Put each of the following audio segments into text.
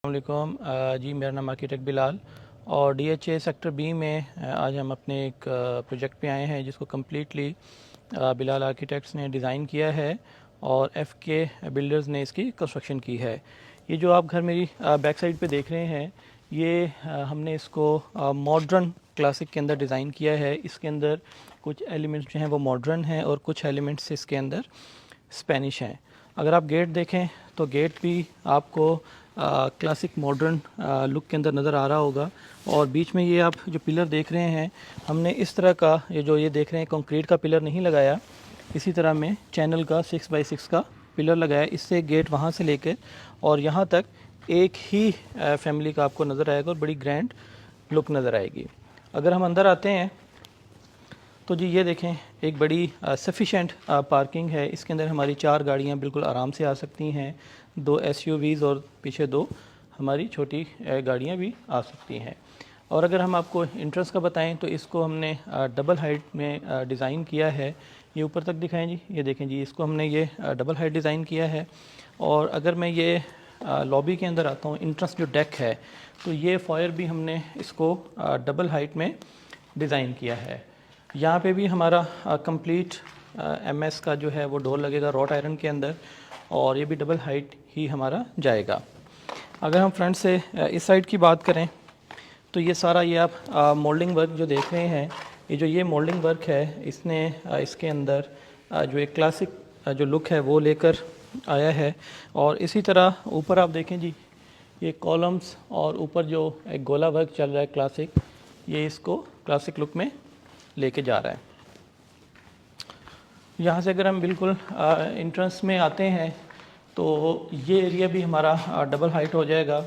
वालेकुम जी, मेरा नाम आर्किटेक्ट बिलाल और DHA सेक्टर बी में आज हम अपने एक प्रोजेक्ट पे आए हैं जिसको कम्प्लीटली बिलाल आर्किटेक्ट्स ने डिज़ाइन किया है और FK बिल्डर्स ने इसकी कंस्ट्रक्शन की है। ये जो आप घर मेरी बैक साइड पे देख रहे हैं, ये हमने इसको मॉडर्न क्लासिक के अंदर डिज़ाइन किया है। इसके अंदर कुछ एलिमेंट्स जो हैं वो मॉडर्न हैं और कुछ एलिमेंट्स इसके अंदर स्पेनिश हैं। अगर आप गेट देखें तो गेट भी आपको क्लासिक मॉडर्न लुक के अंदर नज़र आ रहा होगा और बीच में ये आप जो पिलर देख रहे हैं, हमने इस तरह का ये देख रहे हैं कंक्रीट का पिलर नहीं लगाया, इसी तरह में चैनल का 6x6 का पिलर लगाया। इससे गेट वहाँ से लेकर और यहाँ तक एक ही फैमिली का आपको नज़र आएगा और बड़ी ग्रैंड लुक नज़र आएगी। अगर हम अंदर आते हैं तो जी ये देखें, एक बड़ी सफिशेंट पार्किंग है। इसके अंदर हमारी 4 गाड़ियाँ बिल्कुल आराम से आ सकती हैं, 2 SUVs और पीछे 2 हमारी छोटी गाड़ियाँ भी आ सकती हैं। और अगर हम आपको इंट्रेंस का बताएं तो इसको हमने डबल हाइट में डिज़ाइन किया है। ये ऊपर तक दिखाएं जी, ये देखें जी, इसको हमने ये डबल हाइट डिज़ाइन किया है। और अगर मैं ये लॉबी के अंदर आता हूँ, इंट्रेंस जो डेक है, तो ये फॉयर भी हमने इसको डबल हाइट में डिज़ाइन किया है। यहाँ पे भी हमारा कंप्लीट MS का जो है वो डोर लगेगा रॉट आयरन के अंदर और ये भी डबल हाइट ही हमारा जाएगा। अगर हम फ्रंट से इस साइड की बात करें तो ये सारा ये आप मोल्डिंग वर्क जो देख रहे हैं, ये मोल्डिंग वर्क है, इसने इसके अंदर जो एक क्लासिक जो लुक है वो लेकर आया है। और इसी तरह ऊपर आप देखें जी, ये कॉलम्स और ऊपर जो एक गोला वर्क चल रहा है क्लासिक, ये इसको क्लासिक लुक में लेके जा रहा है। यहाँ से अगर हम बिल्कुल इंट्रेंस में आते हैं तो ये एरिया भी हमारा डबल हाइट हो जाएगा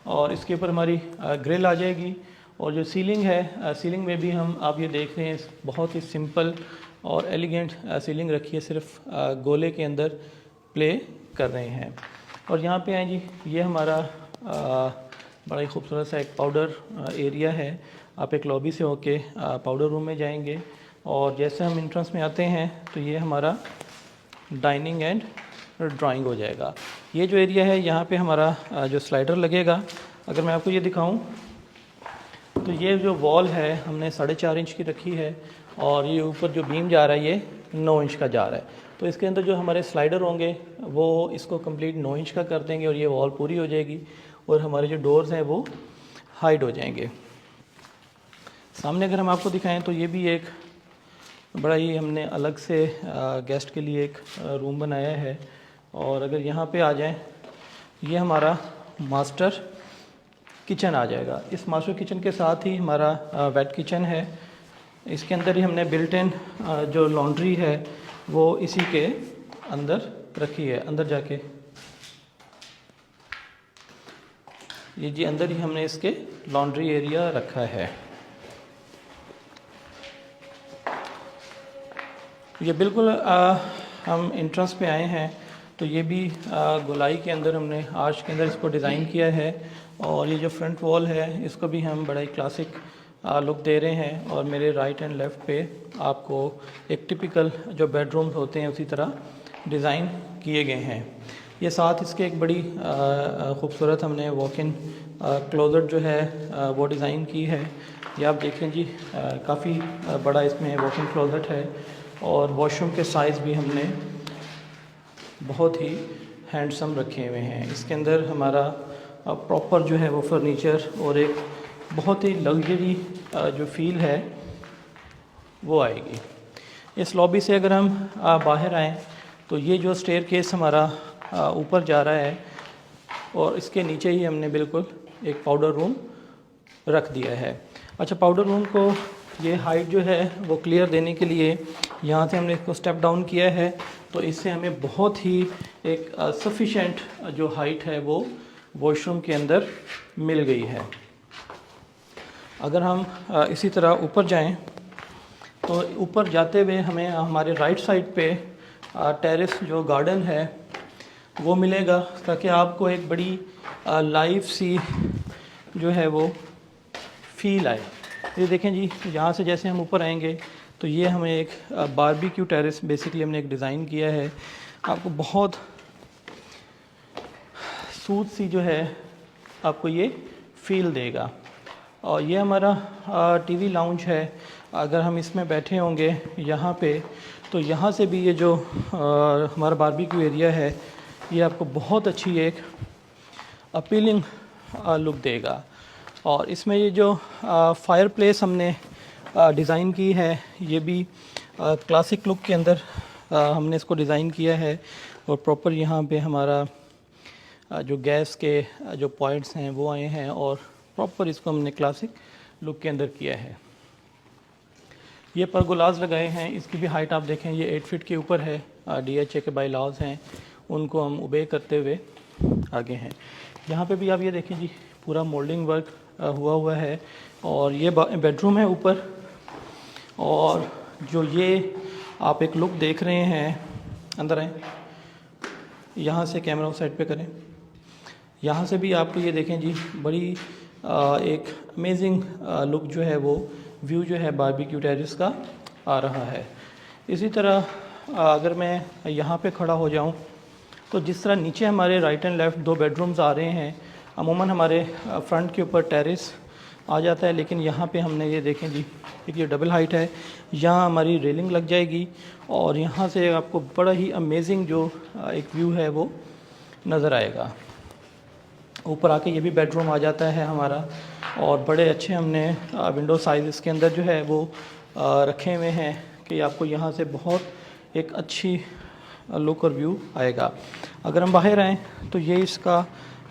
और इसके ऊपर हमारी ग्रिल आ जाएगी। और जो सीलिंग है, सीलिंग में भी हम आप ये देख रहे हैं, बहुत ही सिंपल और एलिगेंट सीलिंग रखी है, सिर्फ गोले के अंदर प्ले कर रहे हैं। और यहाँ पे आए जी, ये हमारा बड़ा ही खूबसूरत सा एक पाउडर एरिया है। आप एक लॉबी से होके पाउडर रूम में जाएंगे और जैसे हम इंट्रेंस में आते हैं तो ये हमारा डाइनिंग एंड ड्राइंग हो जाएगा। ये जो एरिया है, यहाँ पे हमारा जो स्लाइडर लगेगा, अगर मैं आपको ये दिखाऊं तो ये जो वॉल है हमने 4.5 इंच की रखी है और ये ऊपर जो बीम जा रहा है ये 9 इंच का जा रहा है। तो इसके अंदर जो हमारे स्लाइडर होंगे वो इसको कंप्लीट 9 इंच का कर देंगे और ये वॉल पूरी हो जाएगी और हमारे जो डोर्स हैं वो हाइड हो जाएंगे। सामने अगर हम आपको दिखाएं तो ये भी एक बड़ा ही हमने अलग से गेस्ट के लिए एक रूम बनाया है। और अगर यहाँ पे आ जाएं, ये हमारा मास्टर किचन आ जाएगा। इस मास्टर किचन के साथ ही हमारा वेट किचन है। इसके अंदर ही हमने बिल्ट इन जो लॉन्ड्री है वो इसी के अंदर रखी है। अंदर जाके ये जी अंदर ही हमने इसके लॉन्ड्री एरिया रखा है। ये बिल्कुल हम इंट्रेंस पे आए हैं तो ये भी गोलाई के अंदर हमने आर्च के अंदर इसको डिज़ाइन किया है। और ये जो फ्रंट वॉल है इसको भी हम बड़ा ही क्लासिक लुक दे रहे हैं। और मेरे राइट एंड लेफ़्ट पे आपको एक टिपिकल जो बेडरूम होते हैं उसी तरह डिज़ाइन किए गए हैं। ये साथ इसके एक बड़ी खूबसूरत हमने वॉक इन क्लोज़ेट जो है वो डिज़ाइन की है। ये आप देखें जी, काफ़ी बड़ा इसमें वॉक इन क्लोज़ेट है और वॉशरूम के साइज़ भी हमने बहुत ही हैंडसम रखे हुए हैं। इसके अंदर हमारा प्रॉपर जो है वो फर्नीचर और एक बहुत ही लग्जरी जो फील है वो आएगी। इस लॉबी से अगर हम बाहर आएँ तो ये जो स्टेयरकेस हमारा ऊपर जा रहा है और इसके नीचे ही हमने बिल्कुल एक पाउडर रूम रख दिया है। अच्छा, पाउडर रूम को ये हाइट जो है वो क्लियर देने के लिए यहाँ से हमने इसको स्टेप डाउन किया है, तो इससे हमें बहुत ही एक सफिशेंट जो हाइट है वो वॉशरूम के अंदर मिल गई है। अगर हम इसी तरह ऊपर जाएं तो ऊपर जाते हुए हमें हमारे राइट साइड पे टेरेस जो गार्डन है वो मिलेगा, ताकि आपको एक बड़ी लाइव सी जो है वो फील आए। ये देखें जी, यहाँ से जैसे हम ऊपर आएंगे तो ये हमें एक बारबेक्यू टेरेस बेसिकली हमने एक डिज़ाइन किया है। आपको बहुत सूद सी जो है आपको ये फील देगा। और ये हमारा टीवी लाउंज है। अगर हम इसमें बैठे होंगे यहाँ पे, तो यहाँ से भी ये जो हमारा बारबेक्यू एरिया है, ये आपको बहुत अच्छी एक अपीलिंग लुक देगा। और इसमें ये जो फायर प्लेस हमने डिज़ाइन की है, ये भी क्लासिक लुक के अंदर हमने इसको डिज़ाइन किया है। और प्रॉपर यहाँ पे हमारा जो गैस के जो पॉइंट्स हैं वो आए हैं, और प्रॉपर इसको हमने क्लासिक लुक के अंदर किया है। ये परगोलाज लगाए हैं, इसकी भी हाइट आप देखें, ये 8 फीट के ऊपर है। DHA के बाई लॉज हैं, उनको हम ओबे करते हुए आगे हैं। यहाँ पे भी आप ये देखें जी, पूरा मोल्डिंग वर्क हुआ है। और ये बेडरूम है ऊपर। और जो ये आप एक लुक देख रहे हैं, अंदर आए, यहाँ से कैमरा उस साइड पे करें, यहाँ से भी आपको ये देखें जी, बड़ी एक अमेजिंग लुक जो है वो व्यू जो है बारबेक्यू टेरेस का आ रहा है। इसी तरह अगर मैं यहाँ पे खड़ा हो जाऊँ, तो जिस तरह नीचे हमारे राइट एंड लेफ़्ट 2 बेडरूम्स आ रहे हैं, अमूमन हमारे फ्रंट के ऊपर टेरेस आ जाता है, लेकिन यहाँ पे हमने ये देखें जी, एक ये डबल हाइट है, यहाँ हमारी रेलिंग लग जाएगी। और यहाँ से आपको बड़ा ही अमेजिंग जो एक व्यू है वो नज़र आएगा। ऊपर आके ये भी बेडरूम आ जाता है हमारा। और बड़े अच्छे हमने विंडो साइज़ इसके अंदर जो है वो रखे हुए हैं कि आपको यहाँ से बहुत एक अच्छी लुक और व्यू आएगा। अगर हम बाहर आएँ तो ये इसका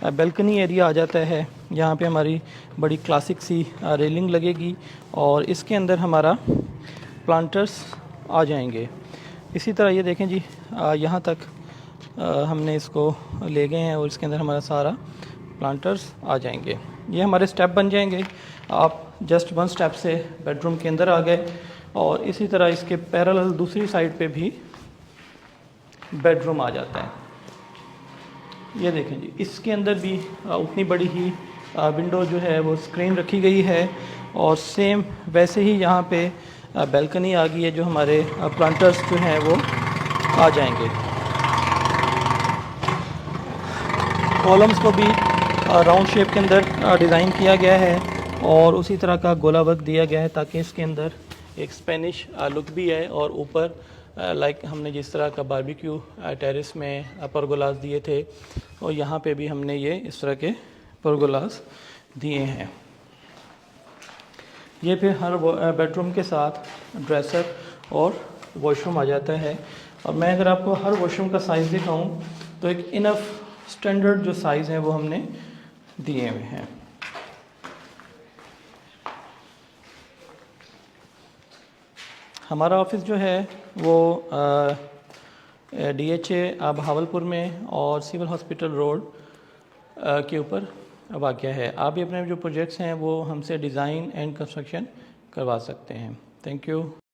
बेल्कनी एरिया आ जाता है। यहाँ पे हमारी बड़ी क्लासिक सी रेलिंग लगेगी, और इसके अंदर हमारा प्लांटर्स आ जाएंगे। इसी तरह ये देखें जी, यहाँ तक हमने इसको ले गए हैं, और इसके अंदर हमारा सारा प्लांटर्स आ जाएंगे। ये हमारे स्टेप बन जाएंगे। आप जस्ट 1 स्टेप से बेडरूम के अंदर आ गए। और इसी तरह इसके पैरेलल दूसरी साइड पे भी बेडरूम आ जाता है। ये देखें जी, इसके अंदर भी उतनी बड़ी ही विंडो जो है वो स्क्रीन रखी गई है। और सेम वैसे ही यहाँ पे बैल्कनी आ गई है, जो हमारे प्लांटर्स जो हैं वो आ जाएंगे। कॉलम्स को भी राउंड शेप के अंदर डिज़ाइन किया गया है, और उसी तरह का गोला वर्क दिया गया है, ताकि इसके अंदर एक स्पेनिश लुक भी है। और ऊपर लाइक हमने जिस तरह का बारबेक्यू टेरेस में परगोलास दिए थे, और यहाँ पे भी हमने ये इस तरह के परगोलास दिए हैं। ये फिर हर बेडरूम के साथ ड्रेसर और वॉशरूम आ जाता है। और मैं अगर आपको हर वॉशरूम का साइज़ दिखाऊं, तो एक इनफ स्टैंडर्ड जो साइज़ है वो हमने दिए हुए हैं। हमारा ऑफिस जो है वो DHA बहावलपुर में और सिविल हॉस्पिटल रोड के ऊपर वाक़या है। आप भी अपने जो प्रोजेक्ट्स हैं वो हमसे डिज़ाइन एंड कंस्ट्रक्शन करवा सकते हैं। Thank you.